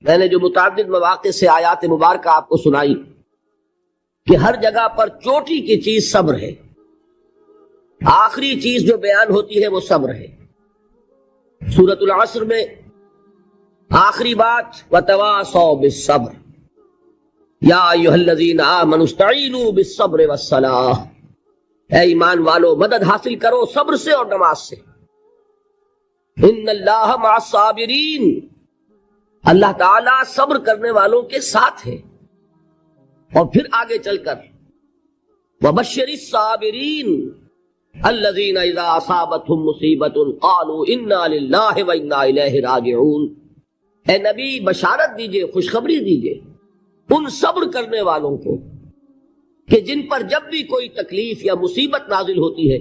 میں نے جو متعدد مواقع سے آیات مبارکہ آپ کو سنائی کہ ہر جگہ پر چوٹی کی چیز صبر ہے، آخری چیز جو بیان ہوتی ہے وہ صبر ہے۔ سورۃ العصر میں آخری بات وَتَوَاصَوْا بِالصَّبْرِ یا ایھا الذین آمنوا استعینوا بالصبر والصلاۃ، اے ایمان والو مدد حاصل کرو صبر سے اور نماز سے۔ ان اللہ مع الصابرین، اللہ تعالیٰ صبر کرنے والوں کے ساتھ ہے۔ اور پھر آگے چل کر وَبَشِّرِ الصَّابِرِينَ الَّذِينَ إِذَا أَصَابَتْهُمْ مُصِيبَةٌ قَالُوا إِنَّا لِلَّهِ وَإِنَّا إِلَيْهِ رَاجِعُونَ، اے نبی بشارت دیجئے، خوشخبری دیجئے ان صبر کرنے والوں کو کہ جن پر جب بھی کوئی تکلیف یا مصیبت نازل ہوتی ہے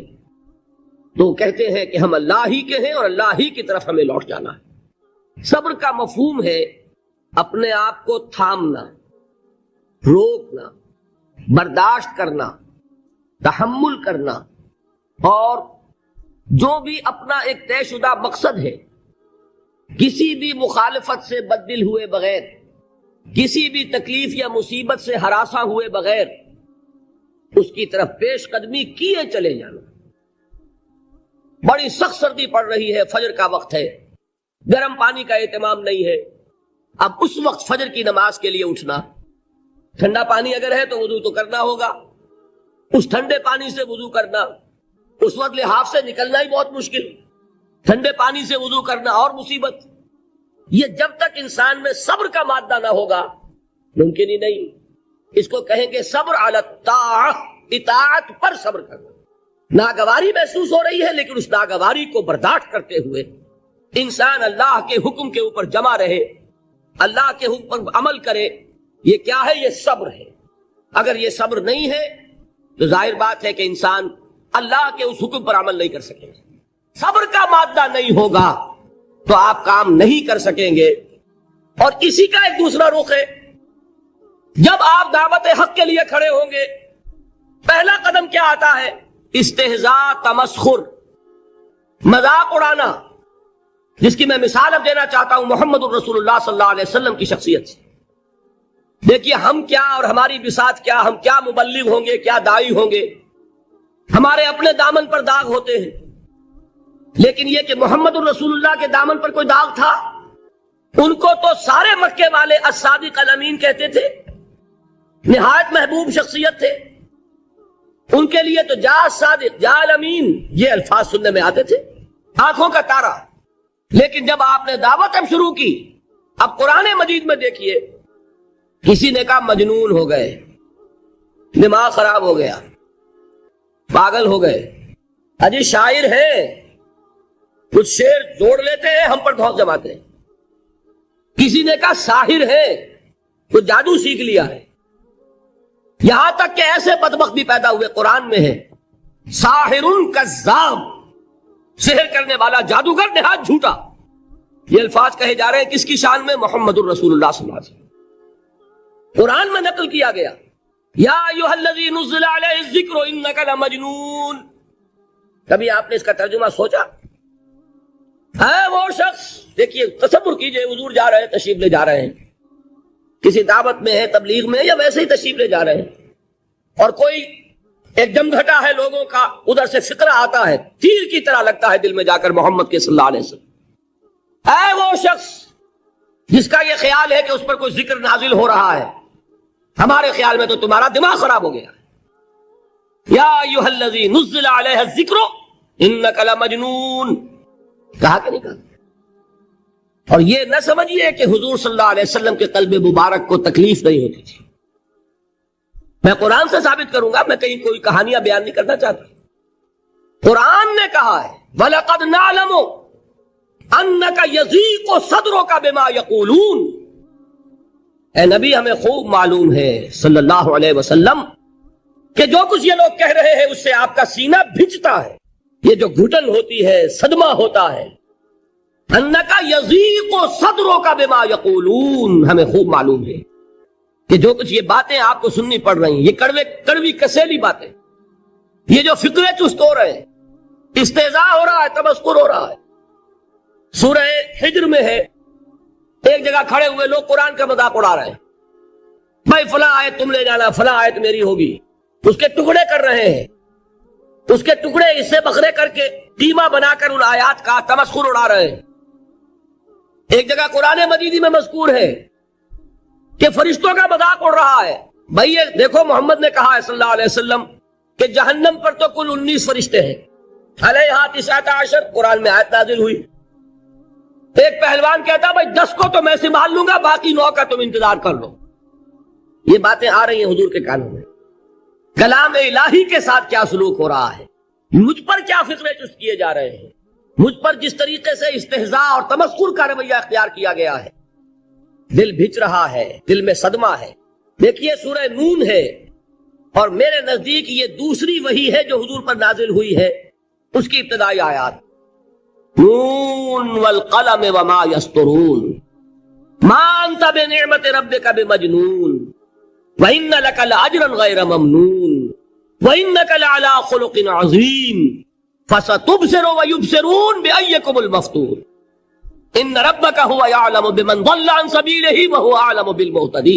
تو کہتے ہیں کہ ہم اللہ ہی کے ہیں اور اللہ ہی کی طرف ہمیں لوٹ جانا ہے۔ صبر کا مفہوم ہے اپنے آپ کو تھامنا، روکنا، برداشت کرنا، تحمل کرنا، اور جو بھی اپنا ایک طے شدہ مقصد ہے کسی بھی مخالفت سے بددل ہوئے بغیر، کسی بھی تکلیف یا مصیبت سے ہراساں ہوئے بغیر اس کی طرف پیش قدمی کیے چلے جانا۔ بڑی سخت سردی پڑ رہی ہے، فجر کا وقت ہے، گرم پانی کا اہتمام نہیں ہے، اب اس وقت فجر کی نماز کے لیے اٹھنا، ٹھنڈا پانی اگر ہے تو وضو تو کرنا ہوگا، اس ٹھنڈے پانی سے وضو کرنا، اس وقت لحاف سے نکلنا ہی بہت مشکل، ٹھنڈے پانی سے وضو کرنا اور مصیبت۔ یہ جب تک انسان میں صبر کا مادہ نہ ہوگا ممکن ہی نہیں۔ اس کو کہیں گے صبر علی الطاعہ، اطاعت پر صبر کرنا۔ ناگواری محسوس ہو رہی ہے لیکن اس ناگواری کو برداشت کرتے ہوئے انسان اللہ کے حکم کے اوپر جمع رہے، اللہ کے حکم پر عمل کرے۔ یہ کیا ہے؟ یہ صبر ہے۔ اگر یہ صبر نہیں ہے تو ظاہر بات ہے کہ انسان اللہ کے اس حکم پر عمل نہیں کر سکے گا۔ صبر کا مادہ نہیں ہوگا تو آپ کام نہیں کر سکیں گے۔ اور اسی کا ایک دوسرا رخ ہے، جب آپ دعوت حق کے لیے کھڑے ہوں گے پہلا قدم کیا آتا ہے؟ استہزاء، تمسخر، مذاق اڑانا، جس کی میں مثال اب دینا چاہتا ہوں محمد الرسول اللہ صلی اللہ علیہ وسلم کی شخصیت سے۔ دیکھیے ہم کیا اور ہماری بساط کیا، ہم کیا مبلغ ہوں گے، کیا داعی ہوں گے، ہمارے اپنے دامن پر داغ ہوتے ہیں، لیکن یہ کہ محمد الرسول اللہ کے دامن پر کوئی داغ تھا؟ ان کو تو سارے مکے والے الصادق الامین کہتے تھے، نہایت محبوب شخصیت تھے، ان کے لیے تو جا صادق جا الامین یہ الفاظ سننے میں آتے تھے، آنکھوں کا تارا۔ لیکن جب آپ نے دعوت اب شروع کی، اب قرآن مجید میں دیکھیے کسی نے کہا مجنون ہو گئے، دماغ خراب ہو گیا، پاگل ہو گئے، اجی شاعر ہے، کچھ شعر جوڑ لیتے ہیں ہم پر دھوک جماتے ہیں۔ کسی نے کہا ساحر ہے، کچھ جادو سیکھ لیا ہے، یہاں تک کہ ایسے بدبخت بھی پیدا ہوئے، قرآن میں ہے ساحر کذاب، سحر کرنے والا جادوگر نہایت جھوٹا۔ یہ الفاظ کہے جا رہے ہیں کس کی شان میں؟ محمد الرسول اللہ صلی اللہ علیہ وسلم۔ قرآن میں نقل کیا گیا یا ایھا الذی نزل علیہ الذکر انک لمجنون۔ کبھی آپ نے اس کا ترجمہ سوچا؟ ہے وہ شخص، دیکھیے تصور کیجئے حضور جا رہے ہیں، تشریف لے جا رہے ہیں، کسی دعوت میں ہے، تبلیغ میں، یا ویسے ہی تشریف لے جا رہے ہیں، اور کوئی ایک جمگھٹا ہے لوگوں کا، ادھر سے فقرہ آتا ہے، تیر کی طرح لگتا ہے دل میں جا کر محمد کے صلی اللہ علیہ وسلم۔ اے وہ شخص جس کا یہ خیال ہے کہ اس پر کوئی ذکر نازل ہو رہا ہے، ہمارے خیال میں تو تمہارا دماغ خراب ہو گیا۔ یا ایھا الذی نزل علیہ الذکر انک لمجنون، کہا کہ نہیں کہا؟ اور یہ نہ سمجھیے کہ حضور صلی اللہ علیہ وسلم کے قلب مبارک کو تکلیف نہیں ہوتی تھی۔ میں قرآن سے ثابت کروں گا، میں کہیں کوئی کہانیاں بیان نہیں کرنا چاہتا۔ قرآن نے کہا ہے وَلَقَدْ نَعْلَمُ أَنَّكَ يَضِيقُ صَدْرُكَ بِمَا يَقُولُونَ، اے نبی ہمیں خوب معلوم ہے صلی اللہ علیہ وسلم کہ جو کچھ یہ لوگ کہہ رہے ہیں اس سے آپ کا سینہ بھجتا ہے، یہ جو گھٹن ہوتی ہے، صدمہ ہوتا ہے۔ انکا یضیق صدرک بما یقولون، ہمیں خوب معلوم ہے کہ جو کچھ یہ باتیں آپ کو سننی پڑ رہی ہیں، یہ کڑوی کسیلی باتیں، یہ جو فکرے چست ہو رہے ہیں، استہزاء ہو رہا ہے، تمسخر ہو رہا ہے۔ سورہ حجر میں ہے ایک جگہ کھڑے ہوئے لوگ قرآن کا مذاق اڑا رہے ہیں، بھائی فلاں آیت تم لے جانا، فلاں آیت میری ہوگی، اس کے ٹکڑے کر رہے ہیں، اس کے ٹکڑے حصے بکھرے کر کے قیمہ بنا کر ان آیات کا تمسخر اڑا رہے ہیں۔ ایک جگہ قرآن مجید میں مذکور ہے کہ فرشتوں کا مذاق اڑ رہا ہے۔ بھائی یہ دیکھو، محمد نے کہا ہے صلی اللہ علیہ وسلم کہ جہنم پر تو کل 19 فرشتے ہیں، علیہا 19 قرآن میں آیت نازل ہوئی۔ ایک پہلوان کہتا بھائی 10 کو تو میں سنبھال لوں گا، باقی 9 کا تم انتظار کر لو۔ یہ باتیں آ رہی ہیں حضور کے کانوں میں۔ کلام الہی کے ساتھ کیا سلوک ہو رہا ہے، مجھ پر کیا فکرے چست کیے جا رہے ہیں، مجھ پر جس طریقے سے استہزاء اور تمسخر کا رویہ اختیار کیا گیا ہے، دل بھچ رہا ہے، دل میں صدمہ ہے۔ دیکھیے سورہ نون ہے، اور میرے نزدیک یہ دوسری وحی ہے جو حضور پر نازل ہوئی ہے، اس کی ابتدائی آیات، نون والقلم وما یسطرون ما انت بنعمت ربک بمجنون وان لک لاجرا غیر ممنون وانک لعلی خلق عظیم فستبصر ویبصرون بأیکم المفتون ان ربک هو یعلم بمن ضل عن سبیلہ وهو اعلم بالمہتدین۔